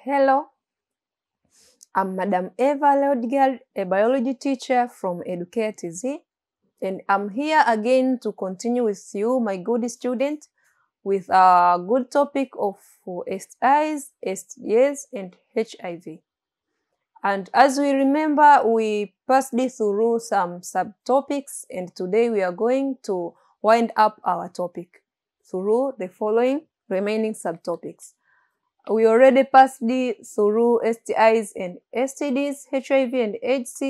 Hello, I'm Madam Eva Leodgard, a biology teacher from Educare TZ, and I'm here again to continue with you, my good student, with a good topic of STIs, STDs, and HIV. And as we remember, we passed through some subtopics, and today we are going to wind up our topic through the following remaining subtopics. We already passed through STIs and STDs, HIV and AIDS,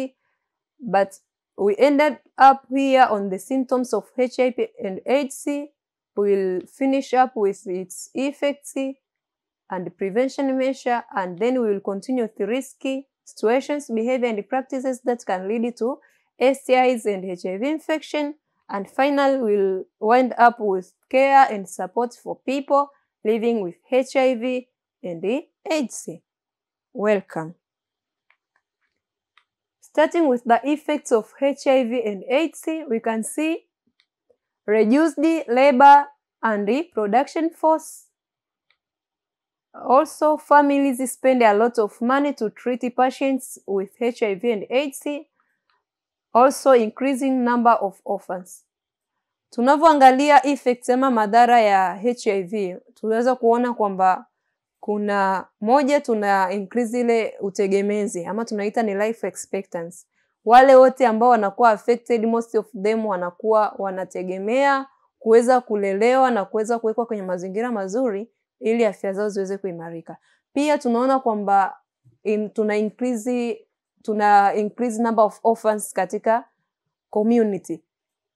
but we ended up here on the symptoms of HIV and AIDS. We'll finish up with its effects and prevention measure, and then we will continue with the risky situations, behavior, and practices that can lead to STIs and HIV infection. And finally, we'll wind up with care and support for people living with HIV and the AIDS. Welcome. Starting with the effects of HIV and AIDS, we can see reduced labor and reproduction force. Also, families spend a lot of money to treat patients with HIV and AIDS. Also, increasing number of orphans. Tunavyoangalia effects ama madhara ya HIV, tunaweza kuona kwamba kuna moja, tuna increase ile utegemezi ama tunaita ni life expectancy. Wale wote ambao wanakuwa affected, most of them wanakuwa wanategemea kuweza kulelewa na kuweza kuwekwa kwenye mazingira mazuri ili afya zao ziweze kuimarika. Pia tunaona kwamba tuna increase number of orphans katika community.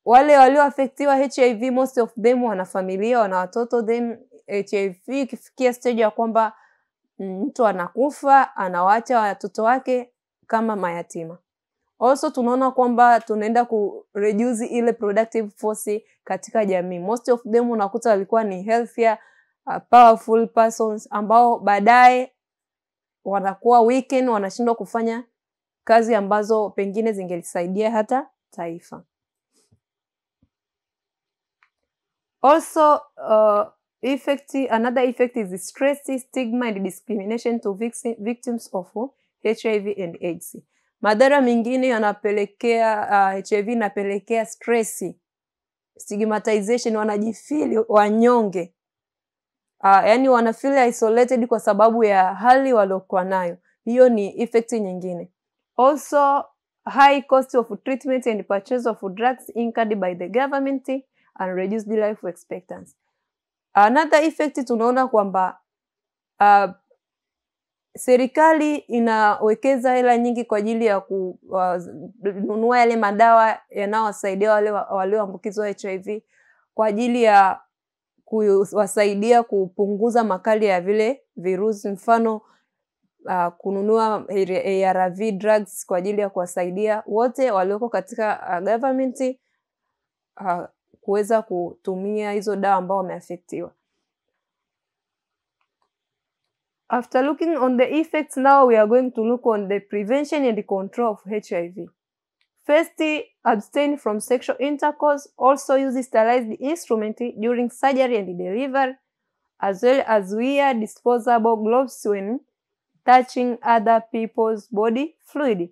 Wale walio affectiwa HIV, most of them wana familia, wana watoto, then HIV ikifikia stage ya kwamba mtu anakufa, anawaacha watoto wake kama mayatima. Also tunaona kwamba tunaenda ku reduce ile productive force katika jamii. Most of them unakuta walikuwa ni healthier, powerful persons ambao baadaye wanakuwa weakened, wanashindwa kufanya kazi ambazo pengine zingelisaidia hata taifa. Also, another effect is stress, stigma, and discrimination to victims of HIV and AIDS. Madhara mengine yanapelekea HIV inapelekea stress, stigmatization, wanajifeel wanyonge. Yani wanafeel isolated kwa sababu ya hali waliokuwa nayo. Hiyo ni effect nyingine. Also, high cost of treatment and purchase of drugs incurred by the government and reduce the life expectancy. Another effect tunaona kwamba serikali inawekeza hela nyingi kwa ajili ya kununua yale madawa yanayowasaidia wale walioambukizwa HIV kwa ajili ya kuwasaidia kupunguza makali ya vile virusi, mfano kununua ARV drugs kwa ajili ya kuwasaidia wote walioko katika government kuweza kutumia hizo dawa ambao wameaffectiwa. After looking on the effects, now we are going to look on the prevention and the control of HIV. First, abstain from sexual intercourse. Also use sterilized instrument during surgery and delivery, as well as wear disposable gloves when touching other people's body fluid.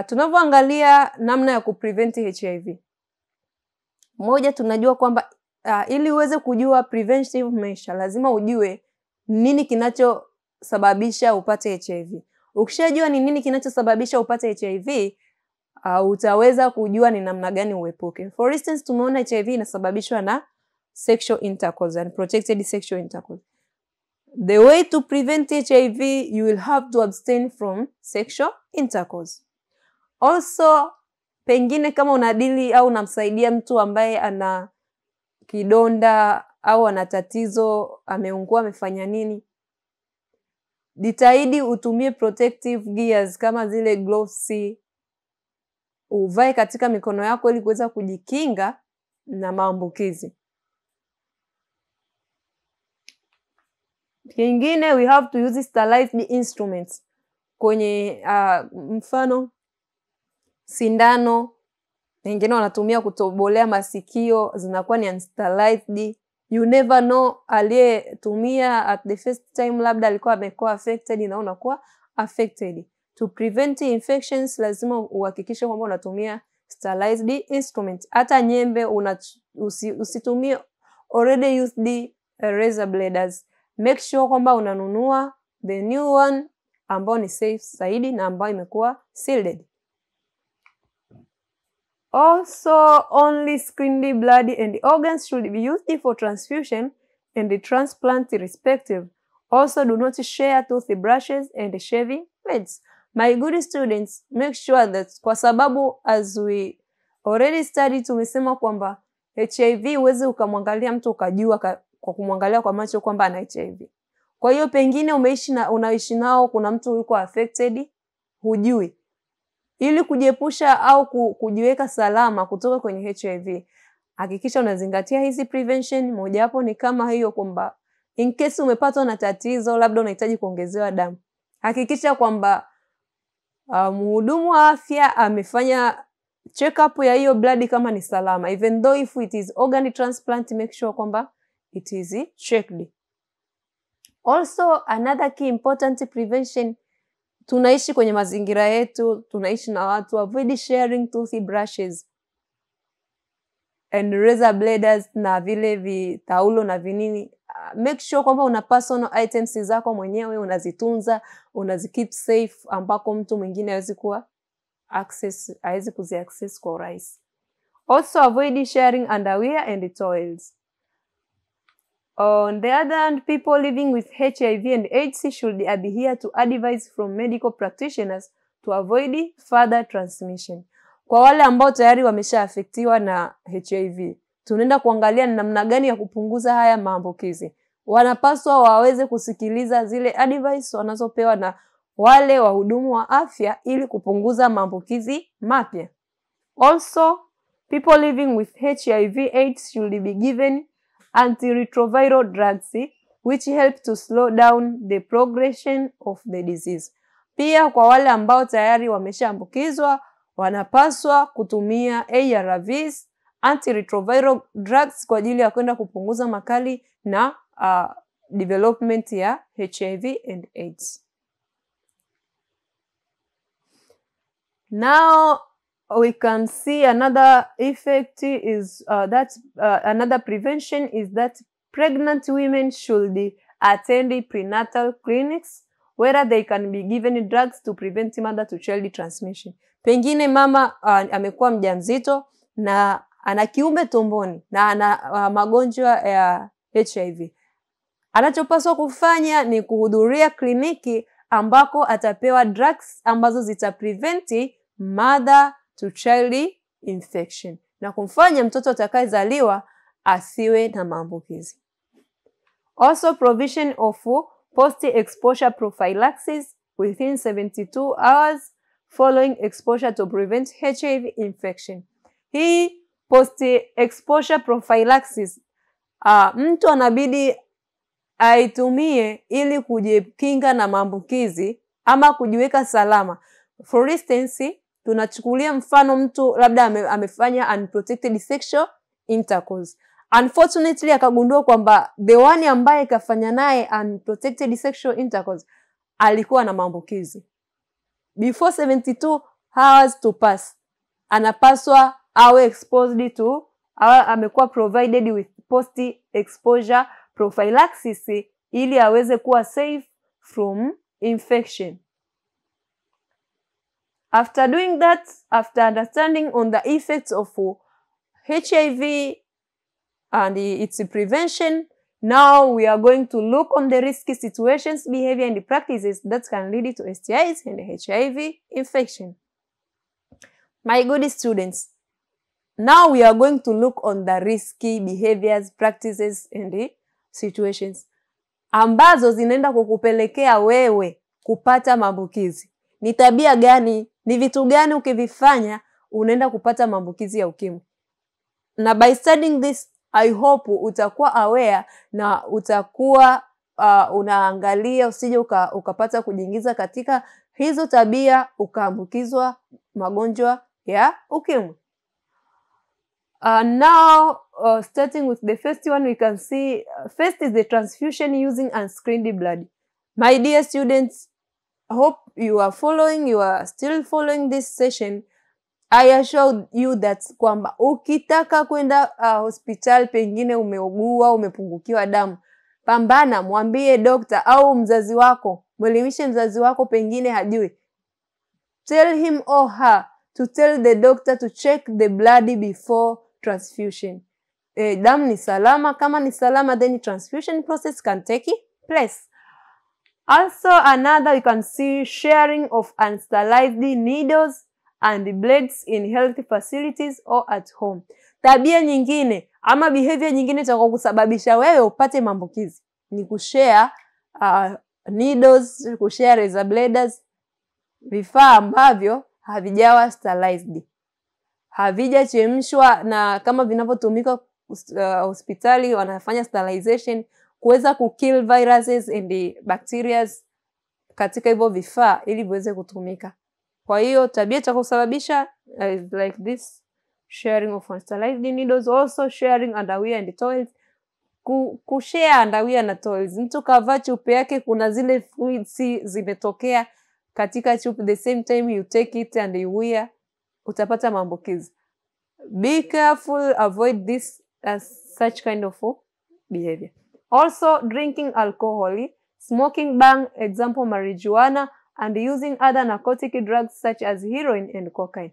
Tunavyoangalia namna ya kuprevent HIV. Moja, tunajua kwamba ili uweze kujua preventive measure lazima ujue nini kinachosababisha upate HIV. Ukishajua ni nini kinachosababisha upate HIV, utaweza kujua ni namna gani uepuke. For instance, tumeona HIV inasababishwa na sexual intercourse and protected sexual intercourse. The way to prevent HIV, you will have to abstain from sexual intercourse. Also, pengine kama unadili au unamsaidia mtu ambaye ana kidonda au ana tatizo, ameungua, amefanya nini, jitahidi utumie protective gears kama zile gloves, uvae katika mikono yako ili kuweza kujikinga na maambukizi. Kingine, we have to use sterilized instruments. Kwenye mfano sindano, wengine wanatumia kutobolea masikio, zinakuwa ni unsterilized. you never know aliyetumia at the first time labda alikuwa amekuwa affected na unakuwa affected. To prevent infections lazima uhakikishe kwamba unatumia sterilized instrument. Hata nyembe usitumie already used razor blades. Make sure kwamba unanunua the new one ambao ni safe zaidi na ambao imekuwa sealed. Also, only screened blood and organs should be used for transfusion and the transplant respective. Also, do not share toothbrushes and shaving blades. My good students, make sure that kwa sababu as we already studied tumesema kwamba HIV uweze ukamwangalia mtu ukajua kwa kumwangalia kwa macho kwamba ana HIV. Kwa hiyo pengine unaishi nao kuna mtu yuko affected hujui. Ili kujiepusha au kujiweka salama kutoka kwenye HIV, hakikisha unazingatia hizi prevention. Moja hapo ni kama hiyo kwamba in case umepatwa na tatizo labda unahitaji kuongezewa damu, hakikisha kwamba mhudumu wa afya amefanya check up ya hiyo blood kama ni salama. Even though if it is organ transplant, make sure kwamba it is checked. Also, another key important prevention, tunaishi kwenye mazingira yetu, tunaishi na watu, avoid sharing toothbrushes and razor blades na vile vitaulo na vinini. Make sure kwamba una personal items zako mwenyewe unazitunza, unazikeep safe ambako mtu mwingine hawezi kuzi-access kwa urahisi. Also, avoid sharing underwear and towels. On the other hand, people living with HIV and AIDS should adhere to advice from medical practitioners to avoid further transmission. Kwa wale ambao tayari wameshaafektiwa na HIV, tunaenda kuangalia namna gani ya kupunguza haya maambukizi. Wanapaswa waweze kusikiliza zile advice wanazopewa na wale wahudumu wa afya ili kupunguza maambukizi mapya. Also, people living with HIV/AIDS should be given antiretroviral drugs which help to slow down the progression of the disease. Pia kwa wale ambao tayari wameshaambukizwa wanapaswa kutumia ARVs, antiretroviral drugs kwa ajili ya kwenda kupunguza makali na development ya HIV and AIDS. Now we can see another effect is another prevention is that pregnant women should attend prenatal clinics where they can be given drugs to prevent mother to child transmission. Pengine mama amekuwa mjamzito na ana kiumbe tumboni na ana magonjwa ya HIV. Anachopaswa kufanya ni kuhudhuria kliniki ambako atapewa drugs ambazo zitaprevent mother to child infection na kumfanya mtoto atakayezaliwa asiwe na maambukizi. Also, provision of post-exposure prophylaxis within 72 hours following exposure to prevent HIV infection. Hii post-exposure prophylaxis mtu anabidi aitumie ili kujikinga na maambukizi ama kujiweka salama. For instance, tunachukulia mfano mtu labda amefanya unprotected sexual intercourse. Unfortunately akagundua kwamba the one ambaye kafanya naye unprotected sexual intercourse alikuwa na maambukizi. Before 72 hours to pass, anapaswa awe exposed to, amekuwa provided with post exposure prophylaxis ili aweze kuwa safe from infection. After doing that, after understanding on the effects of HIV and its prevention, now we are going to look on the risky situations, behavior, and practices that can lead to STIs and HIV infection. My good students, now we are going to look on the risky behaviors, practices, and situations ambazo zinaenda kukupelekea wewe kupata maambukizi. Ni tabia gani, ni vitu gani ukivifanya unaenda kupata maambukizi ya ukimwi. Na by studying this, I hope utakuwa aware na utakuwa unaangalia usije ukapata kujiingiza katika hizo tabia ukaambukizwa magonjwa ya ukimwi. Now, starting with the first one, we can see first is the transfusion using unscreened blood. My dear students, I hope you are still following this session. I assure you that kwamba ukitaka kwenda hospital, pengine umeugua, umepungukiwa damu, pambana, mwambie doctor au mzazi wako, mwelimishe mzazi wako, pengine hajui. Tell him or her to tell the doctor to check the blood before transfusion. Damu ni salama, kama ni salama, then transfusion process can take place. Also, another, you can see sharing of unsterilized needles and blades in health facilities or at home. Tabia nyingine ama behavior nyingine itakokusababisha wewe upate maambukizi ni kushare needles, kushare razor blades, vifaa ambavyo havijawa sterilized, havijachemshwa, na kama vinavyotumika hospitali wanafanya sterilization kuweza kukill viruses and bacteria katika hivyo vifaa ili viweze kutumika. Kwa hiyo tabia itakusababisha like this, sharing of unsterilized needles, also sharing underwear and towels. Kushare underwear na towels, mtu kavaa chupi yake, kuna zile fluids zimetokea katika chupi, the same time you take it and you wear, utapata maambukizi. Be careful, avoid this such kind of behavior. Also, drinking alcohol, smoking bang, example marijuana, and using other narcotic drugs such as heroin and cocaine.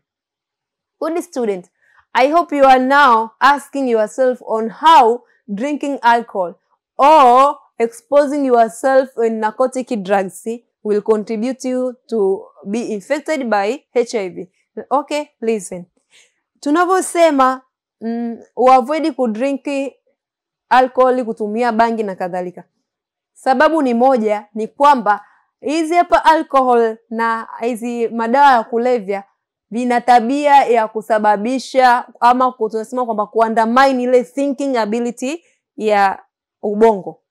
Good student, I hope you are now asking yourself on how drinking alcohol or exposing yourself in narcotic drugs will contribute you to be infected by HIV. Okay, listen. Tunavyosema uavoid kudrinki alcohol, kutumia bangi na kadhalika. Sababu ni moja, ni kwamba hizi hapa alcohol na hizi madawa ya kulevya vina tabia ya kusababisha ama tunasema kwamba kuundermine ile thinking ability ya ubongo.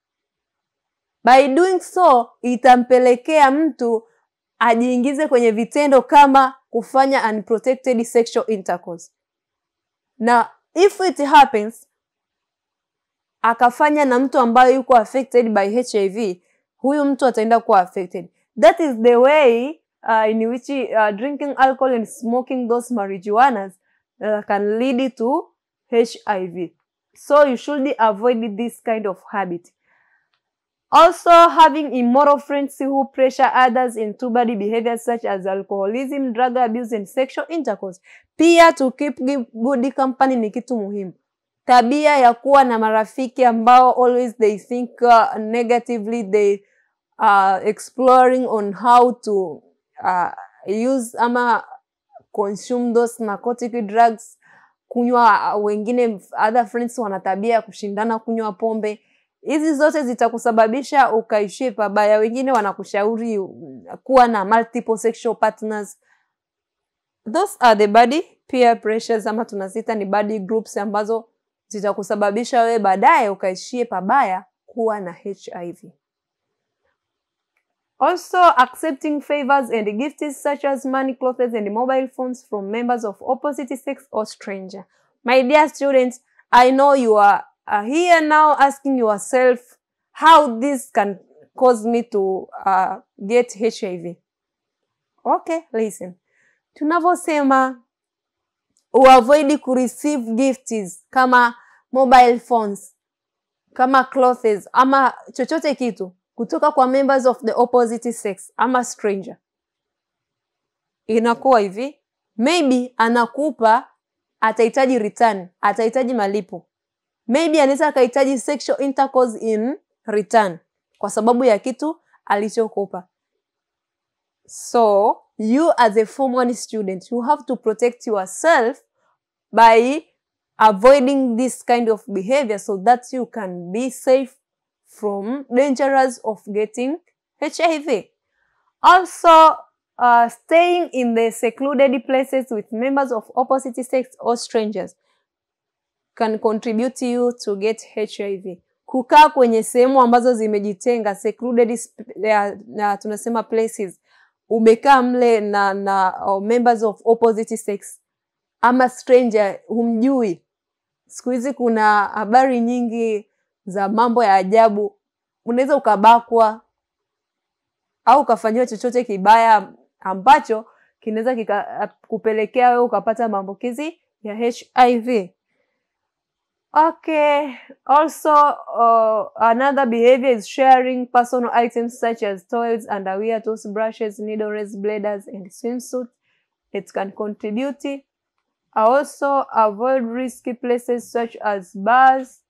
By doing so, itampelekea mtu ajiingize kwenye vitendo kama kufanya unprotected sexual intercourse. Na if it happens, akafanya na mtu ambaye yuko affected by HIV, huyu mtu ataenda kuwa affected. That is the way in which drinking alcohol and smoking those marijuanas can lead to HIV. So you should avoid this kind of habit. Also, having immoral friends who pressure others into bad behaviors such as alcoholism, drug abuse and sexual intercourse. Pia to keep good company ni kitu muhimu. Tabia ya kuwa na marafiki ambao always they think negatively, they exploring on how to use ama consume those narcotic drugs, kunywa, wengine other friends wana tabia ya kushindana kunywa pombe. Hizi zote zitakusababisha ukaishie pabaya. Wengine wanakushauri kuwa na multiple sexual partners. Those are the bad peer pressures, ama tunazita ni bad groups ambazo zitakusababisha wewe baadaye ukaishie pabaya kuwa na HIV. Also, accepting favors and gifts such as money, clothes and mobile phones from members of opposite sex or stranger. My dear students, I know you are here now asking yourself how this can cause me to get HIV. Okay, listen. Tunavyosema uavoid kureceive gifts kama mobile phones, kama clothes, ama chochote kitu kutoka kwa members of the opposite sex ama stranger. Inakuwa hivi, maybe anakupa, atahitaji return, atahitaji malipo. Maybe anaweza akahitaji sexual intercourse in return kwa sababu ya kitu alichokupa. So, you as a Form 1 student, you have to protect yourself by avoiding this kind of behavior so that you can be safe from dangers of getting HIV. Also, staying in the secluded places with members of opposite sex or strangers can contribute you to get HIV. Kukaa kwenye sehemu ambazo zimejitenga, secluded tunasema places, umekaa mle na members of opposite sex ama stranger humjui, Siku hizi kuna habari nyingi za mambo ya ajabu. Unaweza ukabakwa au ukafanyiwa chochote kibaya ambacho kinaweza kupelekea wewe ukapata maambukizi ya HIV. Okay, also another behavior is sharing personal items such as toys, underwear, toothbrushes, needle razor blades, and swimsuit. It can contribute. Also, avoid risky places such as bars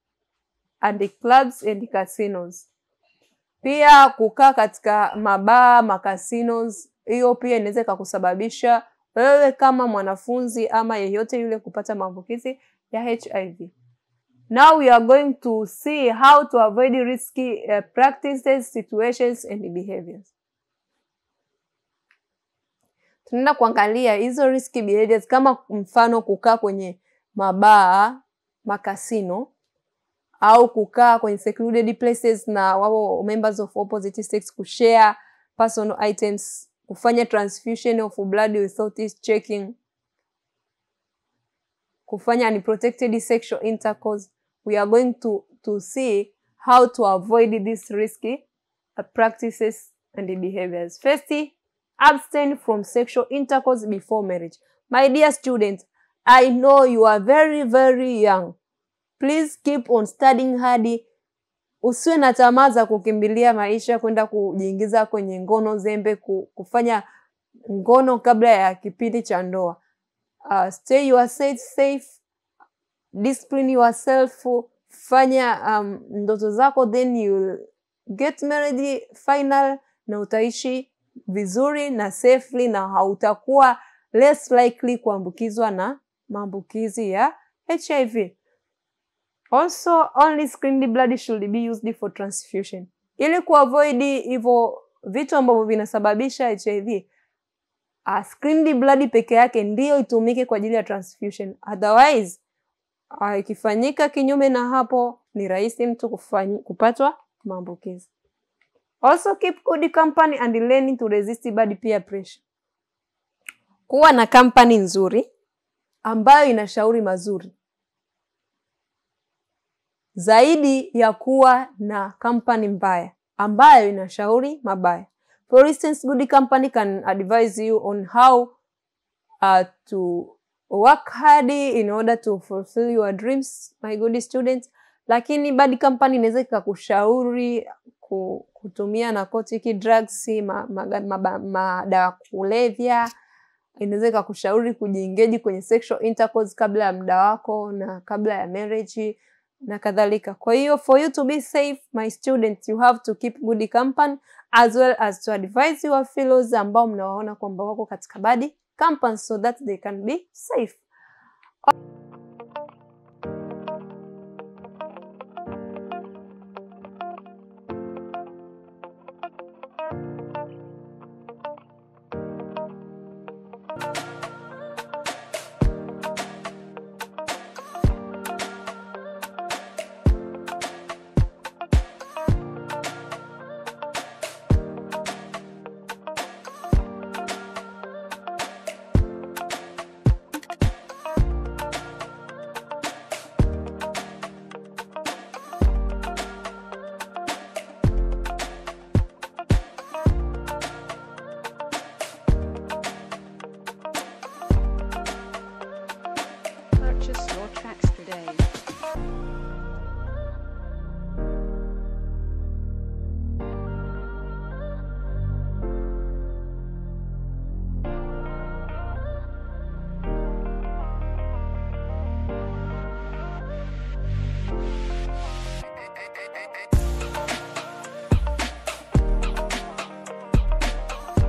and the clubs and the casinos. Pia kukaa katika mabaa, makasinos, hiyo pia inaweza kukusababisha wewe kama mwanafunzi ama yeyote yule kupata maambukizi ya HIV. Now we are going to see how to avoid risky practices, situations and behaviors. Tunaenda kuangalia hizo risky behaviors kama mfano kukaa kwenye mabaa, makasino, au kukaa kwenye secluded places na wao members of opposite sex, kushare personal items, kufanya transfusion of blood without checking, kufanya unprotected sexual intercourse. We are going to see how to avoid these risky practices and behaviors. First, abstain from sexual intercourse before marriage. My dear students, I know you are very, very young. Please keep on studying hard. Usiwe na tamaa za kukimbilia maisha kwenda kujiingiza kwenye ngono zembe, kufanya ngono kabla ya kipindi cha ndoa. Stay yourself safe, discipline yourself, fanya ndoto zako, then you get married final, na utaishi vizuri na safely, na hautakuwa less likely kuambukizwa na maambukizi ya HIV. Also, only screened blood should be used for transfusion. Ili kuavoid hivyo vitu ambavyo vinasababisha HIV, screened blood peke yake ndio itumike kwa ajili ya transfusion. Otherwise, ikifanyika kinyume na hapo, ni rahisi mtu kupatwa maambukizi. Also, keep good company and learning to resist bad peer pressure. Kuwa na company nzuri ambayo inashauri mazuri zaidi ya kuwa na company mbaya ambayo inashauri mabaya. For instance, good company can advise you on how to work hard in order to fulfill your dreams, my good students. Lakini bad company inaweza kukushauri kutumia narcotic drugs, madawa kulevya. Inaweza kukushauri kujiengage kwenye sexual intercourse kabla ya muda wako na kabla ya marriage na kadhalika. Kwa hiyo, for you to be safe, my students, you have to keep good company as well as to advise your fellows ambao mnawaona kwamba wako katika bad company so that they can be safe. Purchase your tracks today.